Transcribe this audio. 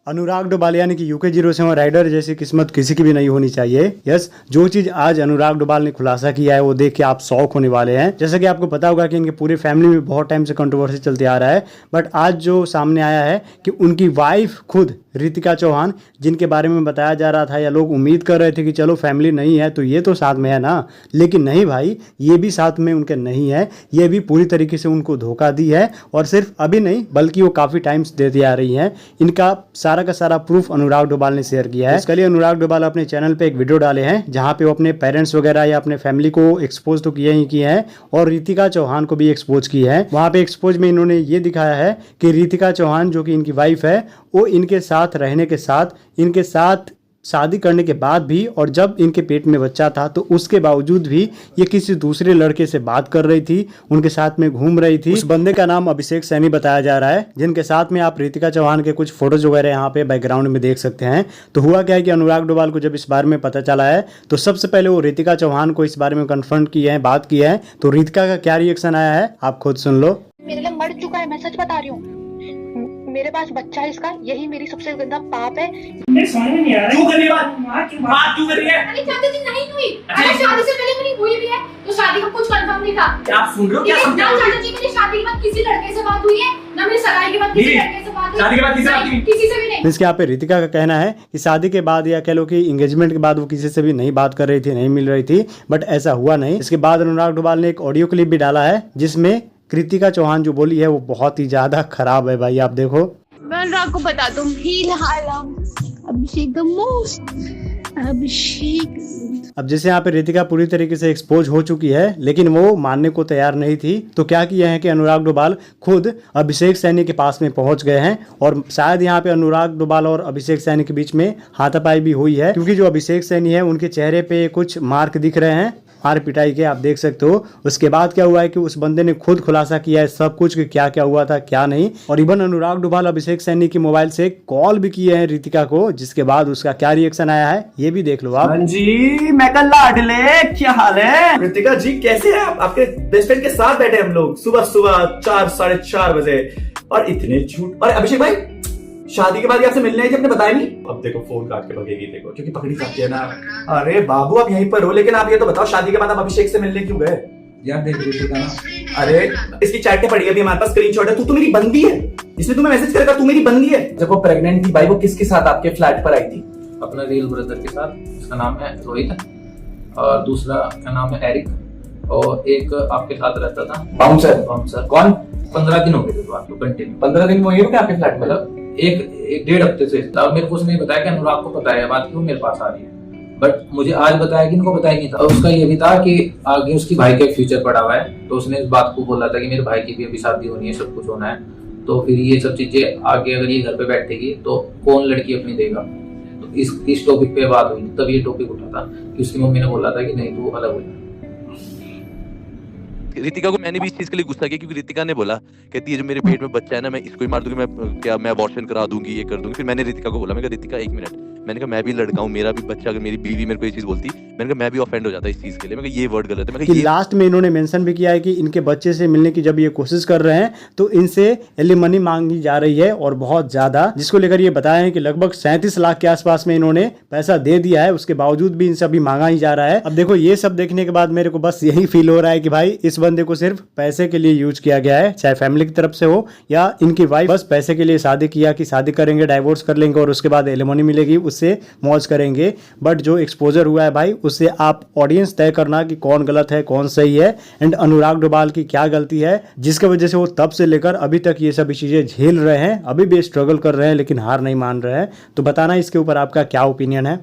अनुराग डोभाल यानी कि UK 07 rider जैसी किस्मत किसी की भी नहीं होनी चाहिए। यस, जो चीज आज अनुराग डोभाल ने खुलासा किया है वो देख के आप शॉक होने वाले हैं। जैसा कि आपको पता होगा कि इनके पूरे फैमिली में बहुत टाइम से कंट्रोवर्सी चलते आ रहा है, बट आज जो सामने आया है कि उनकी वाइफ खुद रितिका चौहान, जिनके बारे में बताया जा रहा था या लोग उम्मीद कर रहे थे कि चलो फैमिली नहीं है तो ये तो साथ में है ना, लेकिन नहीं भाई, ये भी साथ में उनके नहीं है। ये भी पूरी तरीके से उनको धोखा दी है, और सिर्फ अभी नहीं बल्कि वो काफ़ी टाइम्स देती आ रही हैं। इनका सारा का सारा प्रूफ अनुराग डोभाल ने शेयर किया है। इसके लिए अनुराग डोभाल अपने चैनल पे एक वीडियो डाले हैं जहाँ पे वो अपने पेरेंट्स वगैरह या अपने फैमिली को एक्सपोज तो किए ही किए हैं, और रितिका चौहान को भी एक्सपोज की है। वहाँ पे एक्सपोज में इन्होंने ये दिखाया है कि रितिका चौहान जो कि इनकी वाइफ है, वो इनके साथ रहने के साथ, इनके साथ शादी करने के बाद भी, और जब इनके पेट में बच्चा था तो उसके बावजूद भी ये किसी दूसरे लड़के से बात कर रही थी, उनके साथ में घूम रही थी। उस बंदे का नाम अभिषेक सैनी बताया जा रहा है, जिनके साथ में आप रितिका चौहान के कुछ फोटोज वगैरह यहाँ पे बैकग्राउंड में देख सकते हैं। तो हुआ क्या है कि अनुराग डोभाल को जब इस बारे में पता चला है तो सबसे पहले वो रितिका चौहान को इस बारे में कन्फ्रंट किए हैं, बात की है। तो रितिका का क्या रिएक्शन आया है आप खुद सुन लो। मेरे लिए मर चुका है, मैं सच बता रही हूँ। मेरे पास बच्चा है इसका, यही मेरी सबसे गंदा पाप है। नहीं समझ में नहीं आ रहा क्यों कर रही है बात क्यों कर रही है? अरे चाचा जी नहीं हुई, अरे शादी से पहले मेरी हुई भी है तो शादी का कुछ कंफर्म नहीं था। क्या आप सुन रहे हो? क्या समझ ना चाचा जी मेरी शादी के बाद किसी लड़के से बात हुई है, ना मेरी सगाई के बाद किसी लड़के से बात हुई। शादी के बाद किसी से भी नहीं। इसके यहाँ पे रितिका का कहना है कि शादी के बाद या कह लो कि एंगेजमेंट के बाद वो किसी से भी नहीं बात कर रही थी, नहीं मिल रही थी, बट ऐसा हुआ नहीं। इसके बाद अनुराग डोभाल ने एक ऑडियो क्लिप भी डाला है जिसमें रितिका चौहान जो बोली है वो बहुत ही ज्यादा खराब है भाई, आप देखो। मैं अनुराग को बता दूं, अभिषेक द मोस्ट अभिषेक। अब जैसे यहाँ पे रितिका पूरी तरीके से एक्सपोज हो चुकी है, लेकिन वो मानने को तैयार नहीं थी। तो क्या किया है कि अनुराग डोभाल खुद अभिषेक सैनी के पास में पहुंच गए हैं, और शायद यहाँ पे अनुराग डोभाल और अभिषेक सैनी के बीच में हाथापाई भी हुई है, क्योंकि जो अभिषेक सैनी है उनके चेहरे पे कुछ मार्क दिख रहे हैं मार पिटाई के, आप देख सकते हो। उसके बाद क्या हुआ है कि उस बंदे ने खुद खुलासा किया है सब कुछ कि क्या क्या हुआ था क्या नहीं, और इवन अनुराग डोभाल अभिषेक सैनी के मोबाइल से कॉल भी किए हैं रितिका को, जिसके बाद उसका क्या रिएक्शन आया है ये भी देख लो आप। हाँ जी, मैं कल लाडले, क्या हाल है? रितिका जी कैसे हैं आप? आपके बेस्ट फ्रेंड के साथ बैठे हम लोग सुबह सुबह 4 साढ़े 4 बजे, और इतने झूठ। और अभिषेक भाई शादी के बाद आपसे मिलने आई थी, आपने बताया नहीं। अब देखो फोन काट के भगेगी, देखो क्योंकि पकड़ी जाती है ना। अरे बाबू आप यहीं पर हो, लेकिन आप ये तो बताओ शादी के बाद आप अभिषेक से मिलने क्यों गए? यार देख रितिका ना, अरे इसकी चैट पड़ी है, अभी हमारे पास स्क्रीनशॉट है। तू मेरी बंदी है, इसने तुम्हें मैसेज करेगा तू मेरी बंदी है। जब वो प्रेग्नेंट थी भाई, वो किसके साथ आपके फ्लैट पर आई थी? अपना रियल ब्रदर के साथ, उसका नाम है रोहित, और दूसरा का नाम है एरिक, और एक आपके साथ रहता था बाउंसर। कौन? 15 दिन हो गए थे बात को कंटिन्यू। 15 दिन वो ये क्या आपके फ्लैट में? मतलब एक डेढ़ हफ्ते से। और मेरे को उसने बताया कि अनुराग को पता है बात, क्यों मेरे पास आ रही है, बट मुझे आज बताया कि इनको बताया नहीं था। और उसका ये भी था कि आगे उसकी भाई का एक फ्यूचर पड़ा हुआ है, तो उसने इस बात को बोला था कि मेरे भाई की भी अभी शादी होनी है, सब कुछ होना है, तो फिर ये सब चीजें आगे अगर ये घर पे बैठेगी तो कौन लड़की अपनी देगा। तो इस टॉपिक पे बात हुई, तब ये टॉपिक उठा था कि उसकी मम्मी ने बोला था कि नहीं तू अलग हो जा। रितिका को मैंने भी इस चीज के लिए गुस्सा किया, क्योंकि रितिका ने बोला, कहती है जो मेरे पेट में बच्चा है ना, मैं इसको ही मार दूंगी, मैं अबॉर्शन करा दूंगी, ये कर दूंगी। फिर मैंने रितिका को बोला, मैं कहा रितिका एक मिनट, मैंने कहा मैं भी लड़का हूँ, मेरा भी बच्चा, अगर मेरी बीवी मेरे को ये चीज बोलती, मैंने कहा मैं भी ऑफेंड हो जाता इस चीज के लिए, मैं कहा ये वर्ड गलत है। मैं कहा लास्ट में इन्होंने मेंशन भी किया है कि इनके बच्चे से मिलने की जब ये कोशिश कर रहे हैं तो इनसे एलिमनी मांगी जा रही है, और बहुत ज्यादा, जिसको लेकर ये बताया है कि लगभग 37 लाख के आसपास में इन्होंने पैसा दे दिया है, उसके बावजूद भी इनसे अभी मांगा ही जा रहा है। अब देखो ये सब देखने के बाद मेरे को बस यही फील हो रहा है कि भाई इस बंदे को सिर्फ पैसे के लिए यूज किया गया है, चाहे फैमिली की तरफ से हो या इनकी वाइफ बस पैसे के लिए शादी किया कि शादी करेंगे, डाइवोर्स कर लेंगे और उसके बाद एलिमनी मिलेगी, उससे मौज करेंगे। बट जो एक्सपोजर हुआ है भाई, उससे आप ऑडियंस तय करना कि कौन गलत है कौन सही है, एंड अनुराग डोभाल की क्या गलती है जिसकी वजह से वो तब से लेकर अभी तक ये सभी चीजें झेल रहे हैं, अभी भी स्ट्रगल कर रहे हैं लेकिन हार नहीं मान रहे हैं। तो बताना इसके ऊपर आपका क्या ओपिनियन है।